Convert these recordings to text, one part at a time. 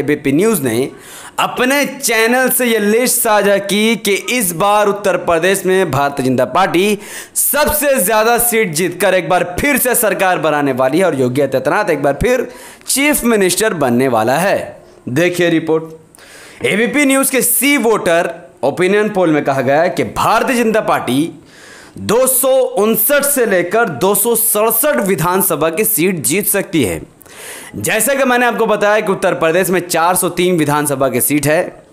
ABP news ने अपने channel से यह लिस्ट साझा की कि इस बार उत्तर प्रदेश में भारतीय जनता पार्टी सबसे ज्यादा सीट जीतकर एक बार फिर से सरकार बनाने वाली है और योगी आदित्यनाथ एक बार फिर चीफ मिनिस्टर बनने वाला है। देखिए रिपोर्ट। एबीपी न्यूज़ के सी वोटर ओपिनियन पोल में कहा गया है कि भारतीय जनता पार्टी 259 से लेकर 267 विधानसभा की सीट जीत सकती है। जैसा कि मैंने आपको बताया कि उत्तर प्रदेश में 403 विधानसभा की सीट है।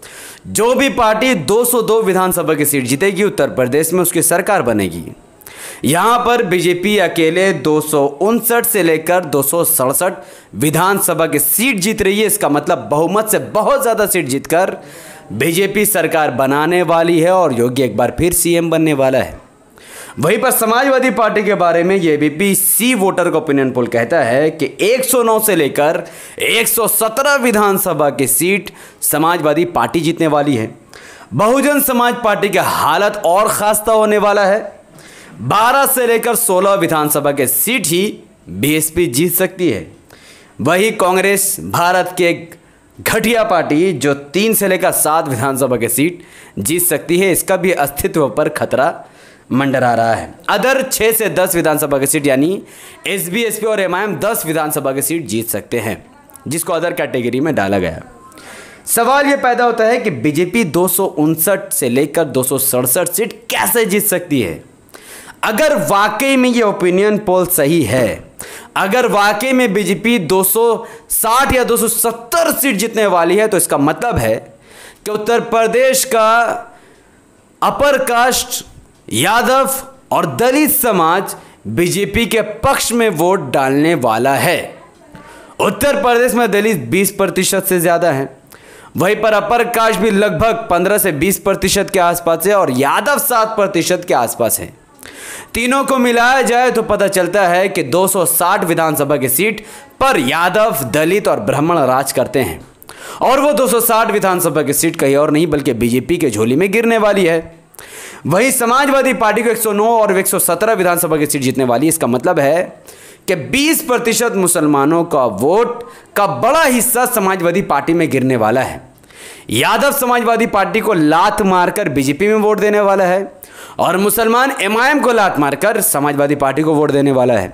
जो भी पार्टी 202 विधानसभा की सीट जीतेगी उत्तर प्रदेश में उसकी सरकार बनेगी। यहां पर बीजेपी अकेले 259 से लेकर 267 विधानसभा की सीट जीत रही है। इसका मतलब बहुमत से बहुत ज़्यादा सीट जीतकर बीजेपी सरकार बनाने वाली है और योगी एक बार फिर सीएम बनने वाला है। वहीं पर समाजवादी पार्टी के बारे में ये एबीपी सी वोटर का ओपिनियन पोल कहता है कि 109 से लेकर 117 विधानसभा की सीट समाजवादी पार्टी जीतने वाली है। बहुजन समाज पार्टी की हालत और खास्ता होने वाला है। 12 से लेकर 16 विधानसभा के सीट ही बीएसपी जीत सकती है। वही कांग्रेस भारत की एक घटिया पार्टी जो 3 से लेकर 7 विधानसभा की सीट जीत सकती है, इसका भी अस्तित्व पर खतरा मंडरा रहा है। अदर 6 से 10 विधानसभा की सीट यानी एसबी, एसपी और एमआईएम 10 विधानसभा की सीट जीत सकते हैं, जिसको अदर कैटेगरी में डाला गया। सवाल यह पैदा होता है कि बीजेपी 259 से लेकर 267 सीट कैसे जीत सकती है। अगर वाकई में ये ओपिनियन पोल सही है, अगर वाकई में बीजेपी 260 या 270 सीट जीतने वाली है, तो इसका मतलब है कि उत्तर प्रदेश का अपर कास्ट, यादव और दलित समाज बीजेपी के पक्ष में वोट डालने वाला है। उत्तर प्रदेश में दलित 20% से ज़्यादा हैं। वहीं पर अपर कास्ट भी लगभग 15 से 20% के आसपास है और यादव 7% के आसपास है। तीनों को मिलाया जाए तो पता चलता है कि 260 विधानसभा की सीट पर यादव, दलित और ब्राह्मण राज करते हैं और वो 260 विधानसभा की सीट कहीं और नहीं बल्कि बीजेपी के झोली में गिरने वाली है। वहीं समाजवादी पार्टी को 109 और 117 विधानसभा की सीट जीतने वाली। इसका मतलब है कि 20% मुसलमानों का वोट का बड़ा हिस्सा समाजवादी पार्टी में गिरने वाला है। यादव समाजवादी पार्टी को लात मारकर बीजेपी में वोट देने वाला है और मुसलमान एमआईएम को लात मारकर समाजवादी पार्टी को वोट देने वाला है।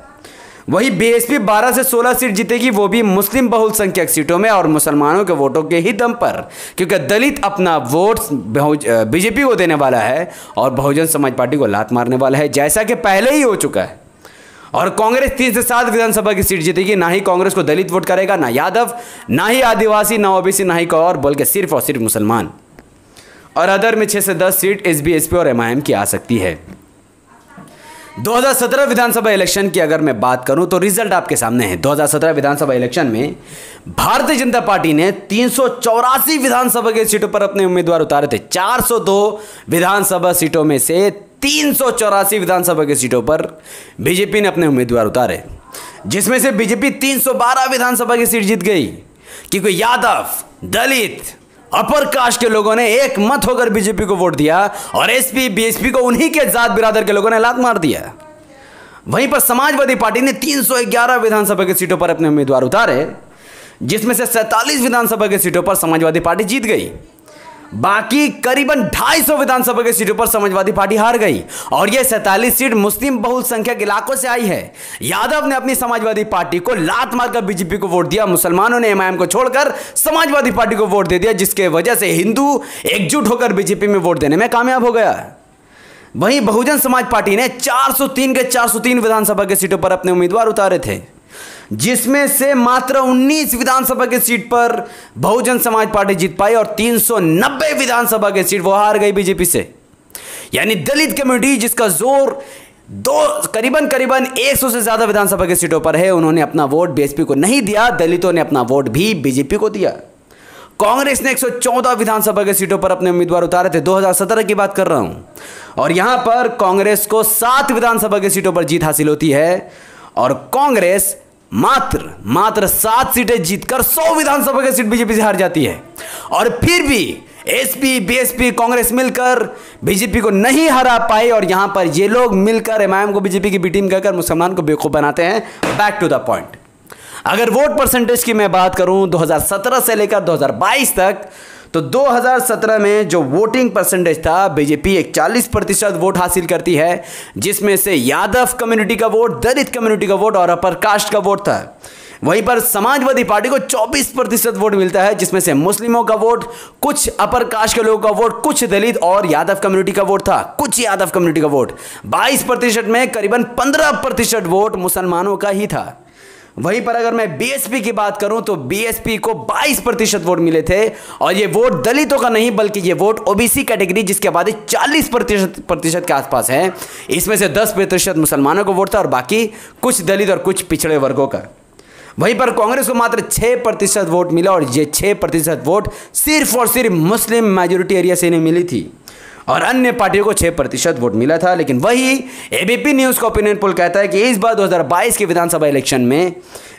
वही बीएसपी 12 से 16 सीट जीतेगी, वो भी मुस्लिम बहुसंख्यक सीटों में और मुसलमानों के वोटों के ही दम पर, क्योंकि दलित अपना वोट बीजेपी को देने वाला है और बहुजन समाज पार्टी को लात मारने वाला है, जैसा कि पहले ही हो चुका है। और कांग्रेस 3 से 7 विधानसभा की सीट जीतेगी। ना ही कांग्रेस को दलित वोट करेगा, ना यादव, ना ही आदिवासी, ना ओबीसी, ना ही कोई और, बल्कि सिर्फ और सिर्फ मुसलमान। और अदर में 6 से 10 सीट एसबी, एसपी और एमआईएम की आ सकती है। 2017 विधानसभा इलेक्शन की अगर मैं बात करूं तो रिजल्ट आपके सामने है। 2017 विधानसभा इलेक्शन में भारतीय जनता पार्टी ने 384 विधानसभा की सीटों पर अपने उम्मीदवार उतारे थे। 402 विधानसभा सीटों में से 384 विधानसभा की सीटों पर बीजेपी ने अपने उम्मीदवार उतारे, जिसमें से बीजेपी 312 विधानसभा की सीट जीत गई, क्योंकि यादव, दलित, अपर कास्ट के लोगों ने एक मत होकर बीजेपी को वोट दिया और एसपी, बीएसपी को उन्हीं के जात बिरादर के लोगों ने लात मार दिया। वहीं पर समाजवादी पार्टी ने 311 विधानसभा की सीटों पर अपने उम्मीदवार उतारे, जिसमें से 47 विधानसभा की सीटों पर समाजवादी पार्टी जीत गई। बाकी करीबन 250 विधानसभा की सीटों पर समाजवादी पार्टी हार गई और यह 47 सीट मुस्लिम बहुसंख्यक इलाकों से आई है। यादव ने अपनी समाजवादी पार्टी को लात मारकर बीजेपी को वोट दिया, मुसलमानों ने एमआईएम को छोड़कर समाजवादी पार्टी को वोट दे दिया, जिसके वजह से हिंदू एकजुट होकर बीजेपी में वोट देने में कामयाब हो गया। वहीं बहुजन समाज पार्टी ने 403 के 403 विधानसभा की सीटों पर अपने उम्मीदवार उतारे थे, जिसमें से मात्र 19 विधानसभा की सीट पर बहुजन समाज पार्टी जीत पाई और 390 विधानसभा की सीट वो हार गई बीजेपी से। यानी दलित कम्युनिटी जिसका जोर करीबन 100 से ज्यादा विधानसभा की सीटों पर है, उन्होंने अपना वोट बीएसपी को नहीं दिया, दलितों ने अपना वोट भी बीजेपी को दिया। कांग्रेस ने 114 विधानसभा की सीटों पर अपने उम्मीदवार उतारे थे, 2017 की बात कर रहा हूं, और यहां पर कांग्रेस को 7 विधानसभा की सीटों पर जीत हासिल होती है और कांग्रेस मात्र 7 सीटें जीतकर 100 विधानसभा की सीट बीजेपी से हार जाती है। और फिर भी एसपी, बीएसपी, कांग्रेस मिलकर बीजेपी को नहीं हरा पाई और यहां पर ये लोग मिलकर एमआईएम को बीजेपी की बी टीम कहकर मुसलमान को बेवकूफ बनाते हैं। Back to the point. अगर वोट परसेंटेज की मैं बात करूं 2017 से लेकर 2022 तक, तो 2017 में जो वोटिंग परसेंटेज था, बीजेपी 41% वोट हासिल करती है, जिसमें से यादव कम्युनिटी का वोट, दलित कम्युनिटी का वोट और अपर कास्ट का वोट था। वहीं पर समाजवादी पार्टी को 24% वोट मिलता है, जिसमें से मुस्लिमों का वोट, कुछ अपर कास्ट के लोगों का वोट, कुछ दलित और यादव कम्युनिटी का वोट था, कुछ यादव कम्युनिटी का वोट। 22% में करीबन 15% वोट मुसलमानों का ही था। वहीं पर अगर मैं बीएसपी की बात करूं तो बीएसपी को 22% वोट मिले थे, और ये वोट दलितों का नहीं बल्कि ये वोट ओबीसी कैटेगरी, जिसके आबादी 40% के आसपास है, इसमें से 10% मुसलमानों का वोट था और बाकी कुछ दलित और कुछ पिछड़े वर्गों का। वहीं पर कांग्रेस को मात्र 6% वोट मिला, और ये 6% वोट सिर्फ और सिर्फ मुस्लिम मेजोरिटी एरिया से नहीं मिली थी, और अन्य पार्टियों को 6% वोट मिला था। लेकिन वही एबीपी न्यूज़ का ओपिनियन पोल कहता है कि इस बार 2022 के विधानसभा इलेक्शन में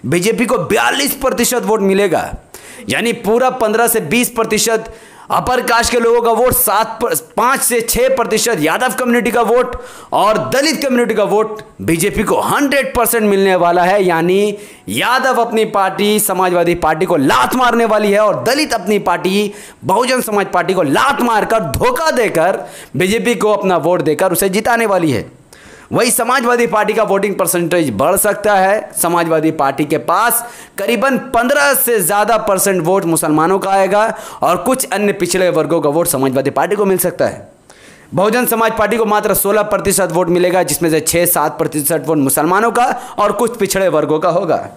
बीजेपी को 42% वोट मिलेगा, यानी पूरा 15 से 20% अपर कास्ट के लोगों का वोट, 5 से 6% यादव कम्युनिटी का वोट और दलित कम्युनिटी का वोट बीजेपी को 100% मिलने वाला है। यानी यादव अपनी पार्टी समाजवादी पार्टी को लात मारने वाली है, और दलित अपनी पार्टी बहुजन समाज पार्टी को लात मारकर, धोखा देकर बीजेपी को अपना वोट देकर उसे जिताने वाली है। वही समाजवादी पार्टी का वोटिंग परसेंटेज बढ़ सकता है। समाजवादी पार्टी के पास करीबन 15 से ज़्यादा % वोट मुसलमानों का आएगा, और कुछ अन्य पिछड़े वर्गों का वोट समाजवादी पार्टी को मिल सकता है। बहुजन समाज पार्टी को मात्र 16% वोट मिलेगा, जिसमें से 6-7% वोट मुसलमानों का और कुछ पिछड़े वर्गों का होगा।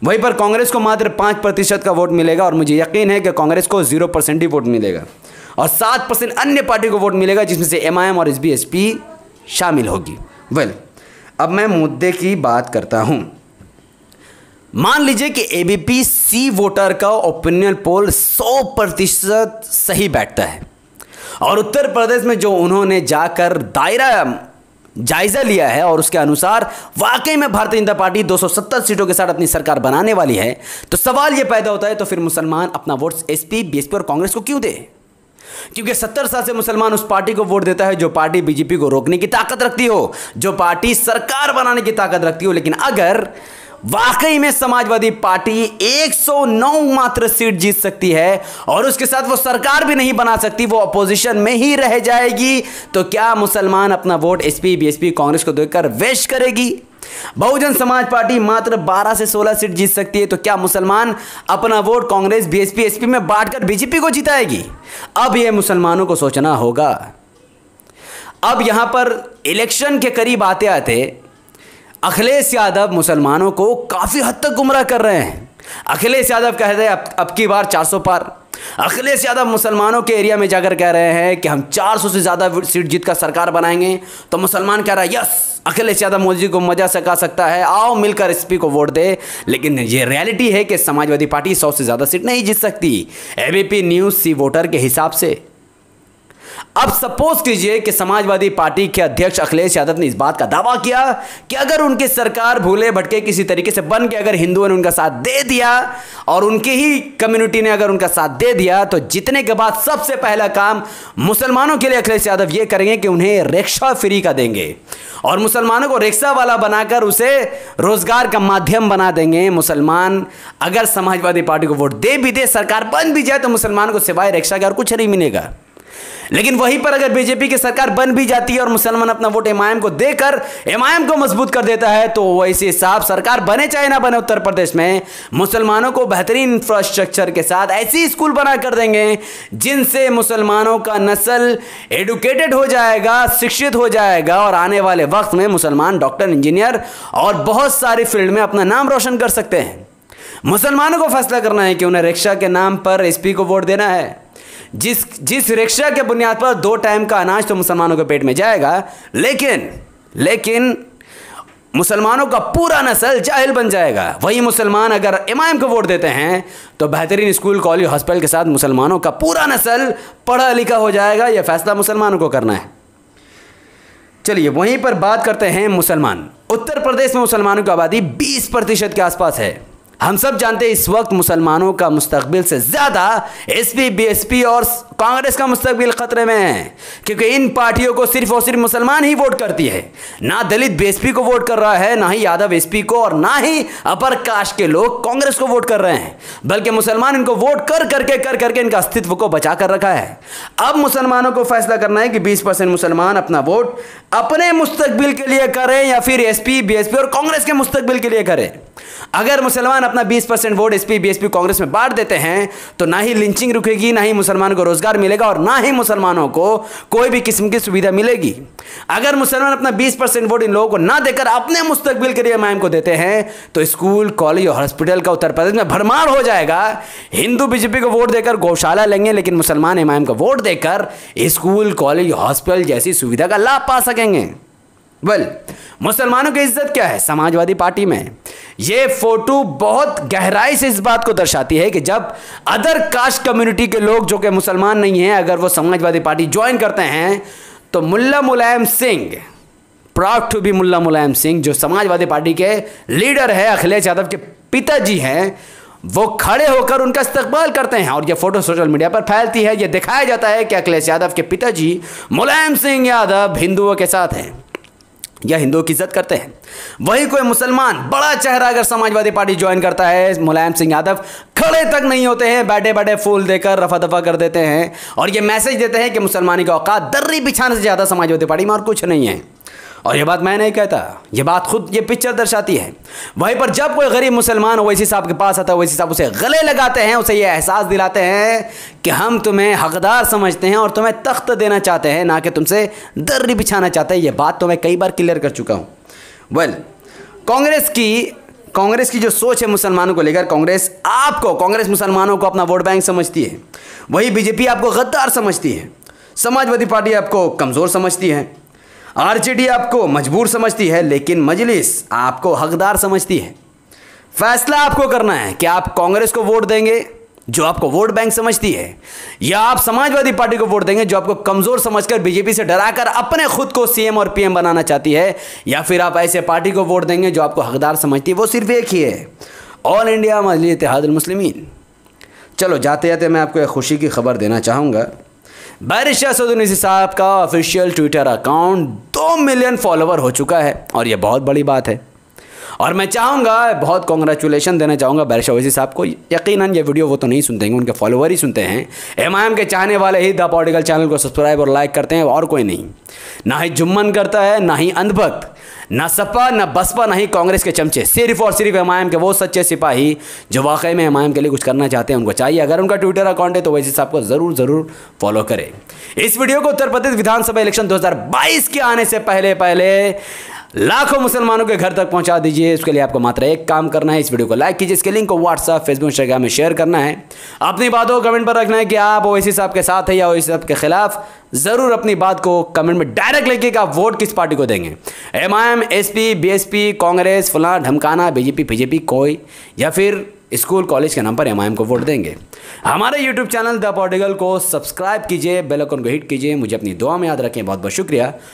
वहीं पर कांग्रेस को मात्र 5% का वोट मिलेगा, और मुझे यकीन है कि कांग्रेस को 0% ही वोट मिलेगा, और 7% अन्य पार्टी को वोट मिलेगा, जिसमें से एमआईएम और एसबीएसपी शामिल होगी। अब मैं मुद्दे की बात करता हूं। मान लीजिए कि एबीपी सी वोटर का ओपिनियन पोल 100% सही बैठता है, और उत्तर प्रदेश में जो उन्होंने जाकर जायजा लिया है और उसके अनुसार वाकई में भारतीय जनता पार्टी 270 सीटों के साथ अपनी सरकार बनाने वाली है, तो सवाल यह पैदा होता है, तो फिर मुसलमान अपना वोट एसपी, बीएसपी और कांग्रेस को क्यों दे? क्योंकि 70 साल से मुसलमान उस पार्टी को वोट देता है जो पार्टी बीजेपी को रोकने की ताकत रखती हो, जो पार्टी सरकार बनाने की ताकत रखती हो। लेकिन अगर वाकई में समाजवादी पार्टी 109 मात्र सीट जीत सकती है और उसके साथ वो सरकार भी नहीं बना सकती, वो अपोजिशन में ही रह जाएगी, तो क्या मुसलमान अपना वोट एसपी, बीएसपी, कांग्रेस को देकर वेस्ट करेगी? बहुजन समाज पार्टी मात्र 12 से 16 सीट जीत सकती है, तो क्या मुसलमान अपना वोट कांग्रेस, बीएसपी, एसपी में बांटकर बीजेपी को जिताएगी? अब यह मुसलमानों को सोचना होगा। अब यहां पर इलेक्शन के करीब आते आते अखिलेश यादव मुसलमानों को काफी हद तक गुमराह कर रहे हैं। अखिलेश यादव कह रहे हैं अब की बार 400 पार। अखिलेश यादव मुसलमानों के एरिया में जाकर कह रहे हैं कि हम 400 से ज़्यादा सीट जीतकर सरकार बनाएंगे, तो मुसलमान कह रहा है यस, अखिलेश यादव मोदी जी को मजा सिखा सकता है, आओ मिलकर एसपी को वोट दे। लेकिन ये रियलिटी है कि समाजवादी पार्टी 100 से ज़्यादा सीट नहीं जीत सकती एबीपी न्यूज़ सी वोटर के हिसाब से। अब सपोज कीजिए कि समाजवादी पार्टी के अध्यक्ष अखिलेश यादव ने इस बात का दावा किया कि अगर उनकी सरकार भूले भटके किसी तरीके से बन के अगर हिंदुओं ने उनका साथ दे दिया और उनकी ही कम्युनिटी ने अगर उनका साथ दे दिया, तो जीतने के बाद सबसे पहला काम मुसलमानों के लिए अखिलेश यादव ये करेंगे कि उन्हें रिक्शा फ्री का देंगे और मुसलमानों को रिक्शा वाला बनाकर उसे रोजगार का माध्यम बना देंगे। मुसलमान अगर समाजवादी पार्टी को वोट दे भी दे, सरकार बन भी जाए, तो मुसलमानों को सिवाय रिक्शा के और कुछ नहीं मिलेगा। लेकिन वहीं पर अगर बीजेपी की सरकार बन भी जाती है और मुसलमान अपना वोट एमआईएम को देकर एमआईएम को मजबूत कर देता है, तो वैसे साहब सरकार बने चाहे ना बने, उत्तर प्रदेश में मुसलमानों को बेहतरीन इंफ्रास्ट्रक्चर के साथ ऐसी स्कूल बना कर देंगे जिनसे मुसलमानों का नस्ल एडुकेटेड हो जाएगा, शिक्षित हो जाएगा, और आने वाले वक्त में मुसलमान डॉक्टर, इंजीनियर और बहुत सारी फील्ड में अपना नाम रोशन कर सकते हैं। मुसलमानों को फैसला करना है कि उन्हें रिक्शा के नाम पर एसपी को वोट देना है। जिस रिक्शा के बुनियाद पर 2 टाइम का अनाज तो मुसलमानों के पेट में जाएगा, लेकिन मुसलमानों का पूरा नस्ल जाहिल बन जाएगा। वही मुसलमान अगर एमआईएम को वोट देते हैं तो बेहतरीन स्कूल, कॉलेज, हॉस्पिटल के साथ मुसलमानों का पूरा नस्ल पढ़ा लिखा हो जाएगा। यह फैसला मुसलमानों को करना है। चलिए वहीं पर बात करते हैं मुसलमान। उत्तर प्रदेश में मुसलमानों की आबादी 20% के आसपास है। हम सब जानते हैं इस वक्त मुसलमानों का मुस्तकबिल से ज़्यादा एसपी, बीएसपी और कांग्रेस का मुस्तकबिल खतरे में है, क्योंकि इन पार्टियों को सिर्फ और सिर्फ मुसलमान ही वोट करती है। ना दलित बीएसपी को वोट कर रहा है, ना ही यादव एसपी को, और ना ही अपर कास्ट के लोग कांग्रेस को वोट कर रहे हैं, बल्कि मुसलमान इनको वोट कर करके इनका अस्तित्व को बचा कर रखा है। अब मुसलमानों को फैसला करना है कि 20% मुसलमान अपना वोट अपने मुस्तकबिल के लिए करें या फिर एसपी बीएसपी और कांग्रेस के मुस्तकबिल के लिए करें। अगर मुसलमान अपना 20% वोट एसपी बीएसपी कांग्रेस में बांट देते हैं तो ना ही लिंचिंग रुकेगी, ना ही मुसलमानों को रोजगार मिलेगा और ना ही मुसलमानों को कोई भी किस्म की सुविधा मिलेगी। अगर मुसलमान अपना 20% वोट इन लोगों को ना देकर अपने मुस्तकबिल के लिए इमाम को देते हैं तो स्कूल, कॉलेज और हॉस्पिटल का उत्तर प्रदेश में भरमार हो जाएगा। हिंदू बीजेपी को वोट देकर गौशाला लेंगे, लेकिन मुसलमान इमाम को वोट देकर स्कूल, कॉलेज, हॉस्पिटल जैसी सुविधा का लाभ पा सकेंगे। मुसलमानों की इज्जत क्या है समाजवादी पार्टी में? यह फोटो बहुत गहराई से इस बात को दर्शाती है कि जब अदर कास्ट कम्युनिटी के लोग जो कि मुसलमान नहीं हैं, अगर वो समाजवादी पार्टी ज्वाइन करते हैं तो मुल्ला Mulayam Singh, proud to be मुल्ला मुलायम सिंह, जो समाजवादी पार्टी के लीडर है, अखिलेश यादव के पिताजी हैं, वो खड़े होकर उनका इस्तकबाल करते हैं। और यह फोटो सोशल मीडिया पर फैलती है। यह दिखाया जाता है कि अखिलेश यादव के पिताजी मुलायम सिंह यादव हिंदुओं के साथ हैं या हिंदुओं की इज्जत करते हैं। वही कोई मुसलमान बड़ा चेहरा अगर समाजवादी पार्टी ज्वाइन करता है, मुलायम सिंह यादव खड़े तक नहीं होते हैं, बैठे बैठे फूल देकर रफा दफा कर देते हैं और ये मैसेज देते हैं कि मुसलमानी का औकात दर्री बिछाने से ज़्यादा समाजवादी पार्टी में और कुछ नहीं है। और ये बात मैं नहीं कहता, ये बात खुद ये पिक्चर दर्शाती है। वहीं पर जब कोई गरीब मुसलमान ओवैसी साहब के पास आता है, ओवैसी साहब उसे गले लगाते हैं, उसे ये एहसास दिलाते हैं कि हम तुम्हें हकदार समझते हैं और तुम्हें तख्त देना चाहते हैं, ना कि तुमसे दर्री बिछाना चाहते हैं। ये बात तो मैं कई बार क्लियर कर चुका हूँ। कांग्रेस की जो सोच है मुसलमानों को लेकर, कांग्रेस मुसलमानों को अपना वोट बैंक समझती है, वही बीजेपी आपको गद्दार समझती है, समाजवादी पार्टी आपको कमज़ोर समझती है, आरजेडी आपको मजबूर समझती है, लेकिन मजलिस आपको हकदार समझती है। फैसला आपको करना है कि आप कांग्रेस को वोट देंगे जो आपको वोट बैंक समझती है, या आप समाजवादी पार्टी को वोट देंगे जो आपको कमज़ोर समझकर बीजेपी से डराकर अपने खुद को सीएम और पीएम बनाना चाहती है, या फिर आप ऐसे पार्टी को वोट देंगे जो आपको हकदार समझती है। वो सिर्फ एक ही है, ऑल इंडिया मजलिस इत्तेहादुल मुस्लिमीन। चलो जाते जाते मैं आपको एक खुशी की खबर देना चाहूँगा। बैरिस्टर असदुद्दीन ओवैसी साहब का official Twitter account 2 million follower हो चुका है और यह बहुत बड़ी बात है। और मैं चाहूँगा, बहुत कॉन्ग्रेचुलेशन देना चाहूँगा बैरिस्टर ओवैसी साहब को। यकीनन ये वीडियो वो तो नहीं सुनते हैं, उनके फॉलोवर ही सुनते हैं। एमआईएम के चाहने वाले ही द पॉलिटिकल चैनल को सब्सक्राइब और लाइक करते हैं, और कोई नहीं। ना ही जुम्मन करता है, ना ही अंधभक्त, ना सपा, ना बसपा, ना ही कांग्रेस के चमचे। सिर्फ और सिर्फ एमआईएम के वो सच्चे सिपाही जो वाकई में एमआईएम के लिए कुछ करना चाहते हैं, उनको चाहिए। अगर उनका ट्विटर अकाउंट है तो ओवैसी साहब को ज़रूर फॉलो करें। इस वीडियो को उत्तर प्रदेश विधानसभा इलेक्शन 2022 के आने से पहले लाखों मुसलमानों के घर तक पहुंचा दीजिए। इसके लिए आपको मात्र एक काम करना है, इस वीडियो को लाइक कीजिए, इसके लिंक को व्हाट्सएप, फेसबुक, इंस्टाग्राम में शेयर करना है। अपनी बातों को कमेंट पर रखना है कि आप ओवैसी साहब के साथ है या ओवैसी साहब के खिलाफ। ज़रूर अपनी बात को कमेंट में डायरेक्ट लिखिए कि आप वोट किस पार्टी को देंगे, एमआईएम, एसपी, बीएसपी, कांग्रेस, फलां ढमकाना, बीजेपी कोई, या फिर स्कूल कॉलेज के नाम पर एमआईएम को वोट देंगे। हमारे यूट्यूब चैनल द पॉलिटिकल को सब्सक्राइब कीजिए, बेल आइकन को हिट कीजिए। मुझे अपनी दुआ में याद रखें। बहुत बहुत शुक्रिया।